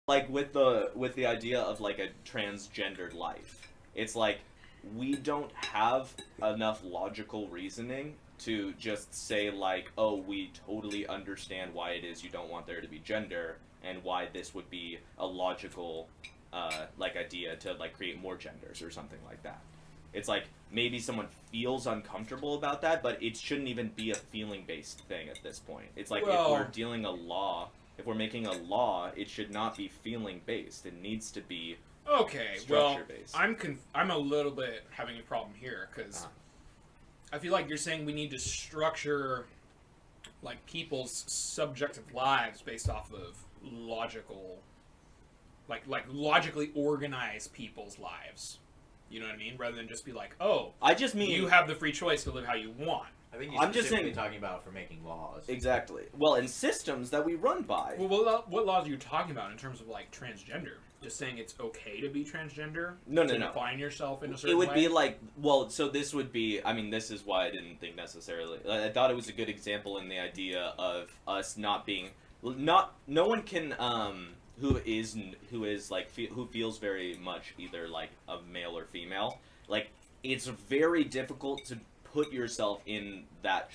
like with the idea of like a transgendered life, it's like we don't have enough logical reasoning to just say like, oh, we totally understand why it is you don't want there to be gender and why this would be a logical like idea to like create more genders or something like that. It's like maybe someone feels uncomfortable about that, but it shouldn't even be a feeling based thing at this point. It's like if we're dealing a law, if we're making a law, it should not be feeling based. It needs to be okay. structure based. I'm a little bit having a problem here because I feel like you're saying we need to structure like people's subjective lives based off of logical, like logically organize people's lives. You know what I mean? Rather than just be like, oh, I just mean you have the free choice to live how you want. I think you're I'm just specifically saying- talking about for making laws. Exactly. Well, in systems that we run by. Well, what laws are you talking about in terms of like transgender? Just saying it's okay to be transgender? No, to no. define yourself in a certain It would way? be like, well, so this would be, I mean, this is why I didn't think necessarily, I thought it was a good example in the idea of us not being, no one can, who feels very much either like a male or female, like, it's very difficult to put yourself in that,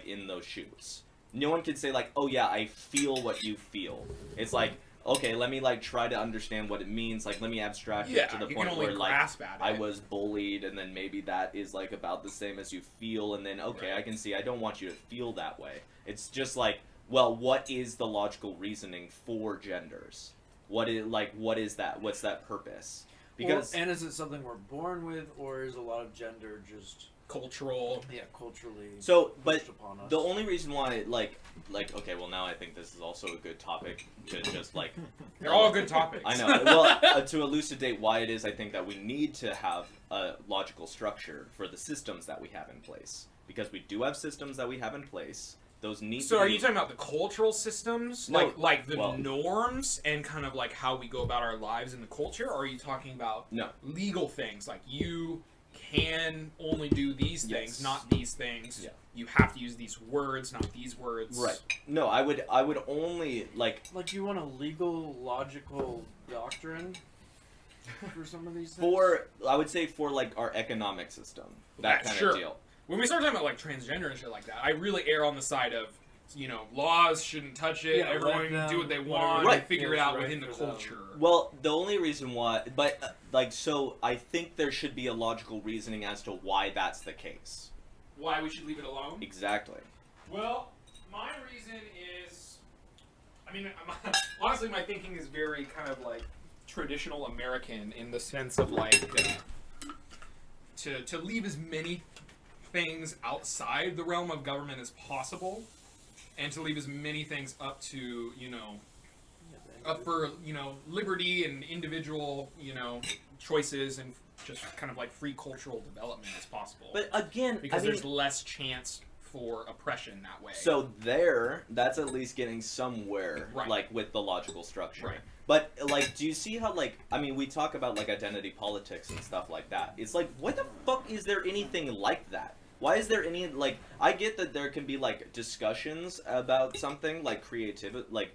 in those shoes. No one can say like, oh yeah, I feel what you feel. It's like, okay, let me like try to understand what it means. Like, let me abstract it to the point where like I was bullied, and then maybe that is like about the same as you feel, and then okay, I can see I don't want you to feel that way. It's just like, well, what is the logical reasoning for genders? What is that? What's that purpose? Because and is it something we're born with, or is a lot of gender just cultural? Yeah, culturally. So, but pushed upon us? the only reason why, okay, well, now I think this is also a good topic to just, like... They're all good topics. I know. Well, to elucidate why it is, I think that we need to have a logical structure for the systems that we have in place. Because we do have systems that we have in place. Those need So to are be... you talking about the cultural systems? No, like the well- norms and kind of like how we go about our lives in the culture? Or are you talking about No. legal things? Like you can only do these things, Yes. not these things. Yeah. You have to use these words, not these words. Right. No, I would only, like... Like, you want a legal, logical doctrine for some of these things? I would say for, like, our economic system. That kind Sure. of deal. When we start talking about like transgender and shit like that, I really err on the side of, laws shouldn't touch it. Yeah, let everyone can them- do what they whatever want Right. and figure it feels out right within the for them. culture. Well, the only reason why, but so I think there should be a logical reasoning as to why that's the case. Why we should leave it alone? Exactly. Well, my reason is, honestly, my thinking is very kind of like traditional American in the sense of like to leave as many things outside the realm of government as possible, and to leave as many things up to up for liberty and individual choices and just kind of like free cultural development as possible. But again, because there's less chance for oppression that way. So that's at least getting somewhere, Right. like, with the logical structure. Right. But, like, do you see how, like, we talk about, like, identity politics and stuff like that. It's like, what the fuck is there anything like that? Why is there any, like, I get that there can be, like, discussions about something, like, creativity, like,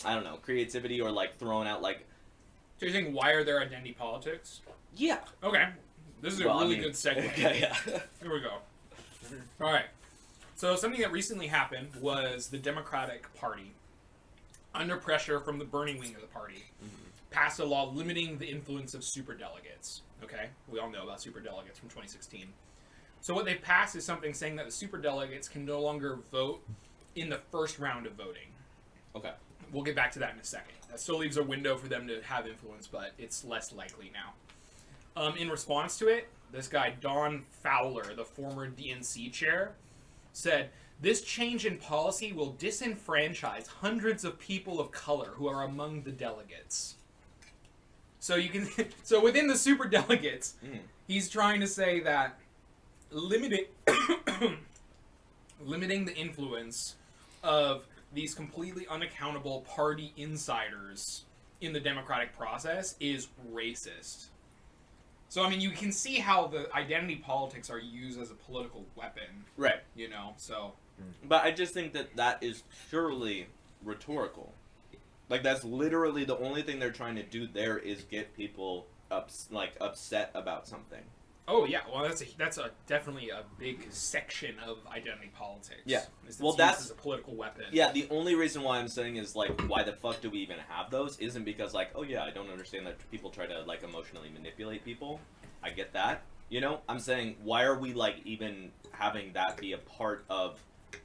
I don't know, creativity or, like, throwing out, like... So you're saying, why are there identity politics? Yeah. Okay. This is a really good segue. Okay, yeah. Here we go. All right. So something that recently happened was the Democratic Party, under pressure from the Bernie wing of the party, passed a law limiting the influence of superdelegates. Okay? We all know about superdelegates from 2016. So what they passed is something saying that the superdelegates can no longer vote in the first round of voting. Okay. We'll get back to that in a second. That still leaves a window for them to have influence, but it's less likely now. In response to it, this guy, Don Fowler, the former DNC chair, said, "This change in policy will disenfranchise hundreds of people of color who are among the delegates." So you can, so within the superdelegates, he's trying to say that limiting the influence of these completely unaccountable party insiders in the democratic process is racist. So, you can see how the identity politics are used as a political weapon. Right. So... But I just think that is purely rhetorical. Like, that's literally the only thing they're trying to do there is get people upset about something. Oh yeah, well that's definitely a big section of identity politics. Yeah. It's Well, used that's- as a political weapon. Yeah, the only reason why I'm saying is, like, why the fuck do we even have those? Isn't because, like, oh yeah, I don't understand that people try to, like, emotionally manipulate people. I get that. You know? I'm saying, why are we, like, even having that be a part of,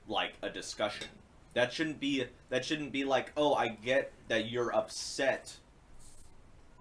like, a discussion? That shouldn't be like, oh, I get that you're upset,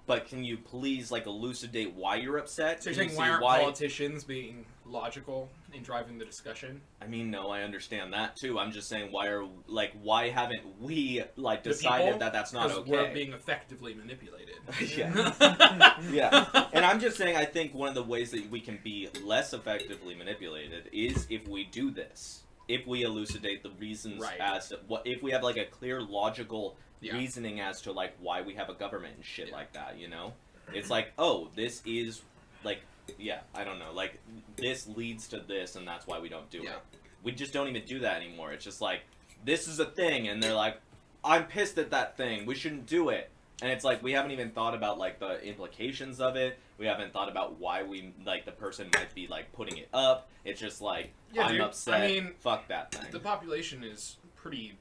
but can you please, like, elucidate why you're upset? So you're Can you saying why say aren't politicians being logical in driving the discussion? I mean, no, I understand that too. I'm just saying, why haven't we, like, The decided people? that that's not 'Cause okay? we're being effectively manipulated. Yeah. Yeah. And I'm just saying, I think one of the ways that we can be less effectively manipulated is if we do this. If we elucidate the reasons Right. as to if we have, like, a clear logical Yeah. reasoning as to, like, why we have a government and shit Yeah. like that, you know? It's like, oh, this is, like, yeah, I don't know, like, this leads to this, and that's why we don't do Yeah. it. We just don't even do that anymore. It's just like, this is a thing, and they're like, I'm pissed at that thing, we shouldn't do it. And it's like, we haven't even thought about, like, the implications of it. We haven't thought about why we, like, the person might be, like, putting it up. It's just like, Yeah, I'm dude, upset, I mean, fuck that thing. The population is pretty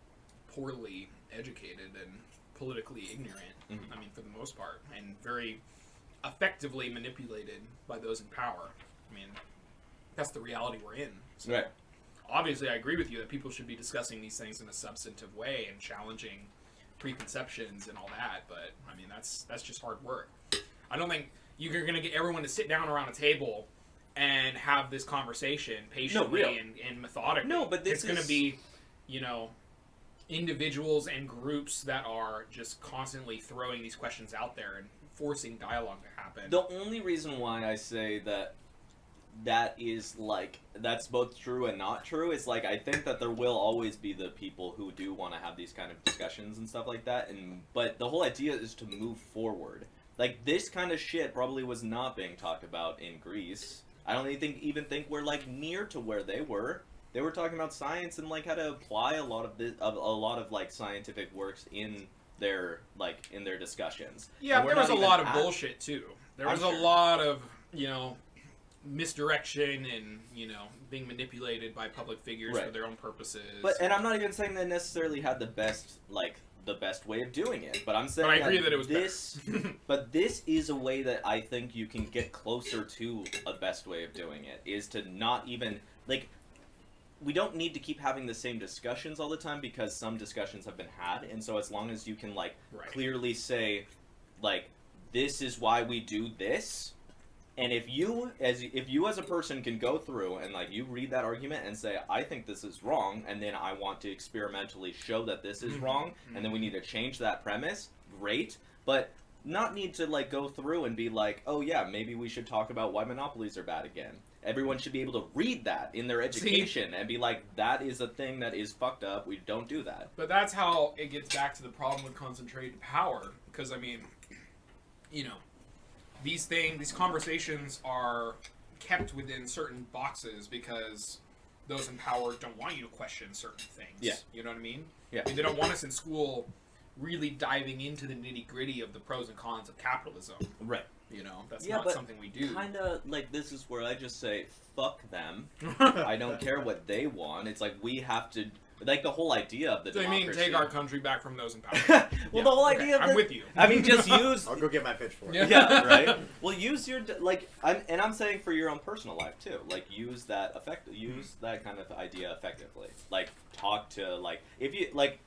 poorly educated and politically ignorant. Mhm. I mean, for the most part, and very effectively manipulated by those in power. I mean, that's the reality we're in. So Right. obviously, I agree with you that people should be discussing these things in a substantive way and challenging preconceptions and all that. But I mean, that's just hard work. I don't think you're going to get everyone to sit down around a table and have this conversation patiently real. and methodically. No, but this it's going to is- be, individuals and groups that are just constantly throwing these questions out there and forcing dialogue to happen. The only reason why I say that is, like, that's both true and not true is, like, I think that there will always be the people who do want to have these kind of discussions and stuff like that, but the whole idea is to move forward. Like, this kind of shit probably was not being talked about in Greece. I don't even think we're, like, near to where they were. They were talking about science and, like, how to apply a lot of like scientific works in their discussions. Yeah, And we're there was not a even lot of at- bullshit too. There I'm was sure. a lot of, misdirection and, being manipulated by public figures for Right. their own purposes. And I'm not even saying they necessarily had the best way of doing it, but I'm saying But I agree that it was this. But this is a way that I think you can get closer to a best way of doing it. Is to not even, like, we don't need to keep having the same discussions all the time because some discussions have been had, and so as long as you can, like, Right. clearly say, like, this is why we do this. And if you as a person can go through and, like, you read that argument and say, I think this is wrong, and then I want to experimentally show that this is Mhm. wrong, and then we need to change that premise, great. But not need to, like, go through and be like, oh yeah, maybe we should talk about why monopolies are bad again. Everyone should be able to read that in their education and be like, that is a thing that is fucked up, we don't do that. But that's how it gets back to the problem with concentrated power. Because, I mean, these conversations are kept within certain boxes because those in power don't want you to question certain things. Yeah. You know what I mean? Yeah. I mean, they don't want us in school really diving into the nitty-gritty of the pros and cons of capitalism. Right. That's Yeah, not but something we do. Kinda, like, this is where I just say, fuck them. I don't care what they want. It's like, we have to, like, the whole idea of the So you democracy. mean take our country back from those in power? Well, Yeah, the whole okay, idea of I'm with you. I mean, just use... I'll go get my pitchfork. Yeah. yeah, right? Well, use your, like, I'm saying for your own personal life, too. Like, use that that kind of idea effectively. Like, talk to, like, if you, like,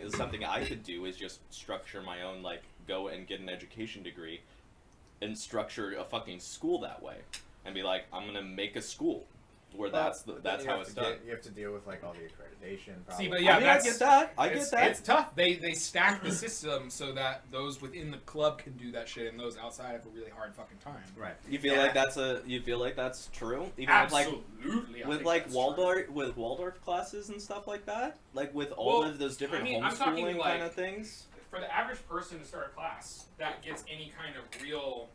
something I could do is just structure my own, like, go and get an education degree and structure a fucking school that way. And be like, I'm gonna make a school where that's how it's done. You have to deal with, like, all the accreditation problems. See, but yeah, I mean, I that's- get that. I get that. It's tough. They stack the system so that those within the club can do that shit, and those outside have a really hard fucking time. Right. You feel Yeah. like that's true? Even Absolutely. I with think like that's Waldorf classes and stuff like that? Like with all Well, of those different I mean, I'm talking, homeschooling like, kind of things? true. For the average person to start a class that gets any kind of real,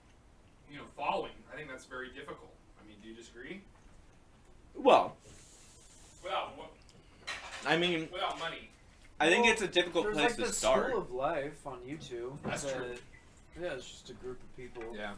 following, I think that's very difficult. I mean, do you disagree? Well, Without I mean, without money. I think Well, it's a difficult There's place like to the start. School of Life on YouTube. That's that- true. Yeah, it's just a group of people. Yeah.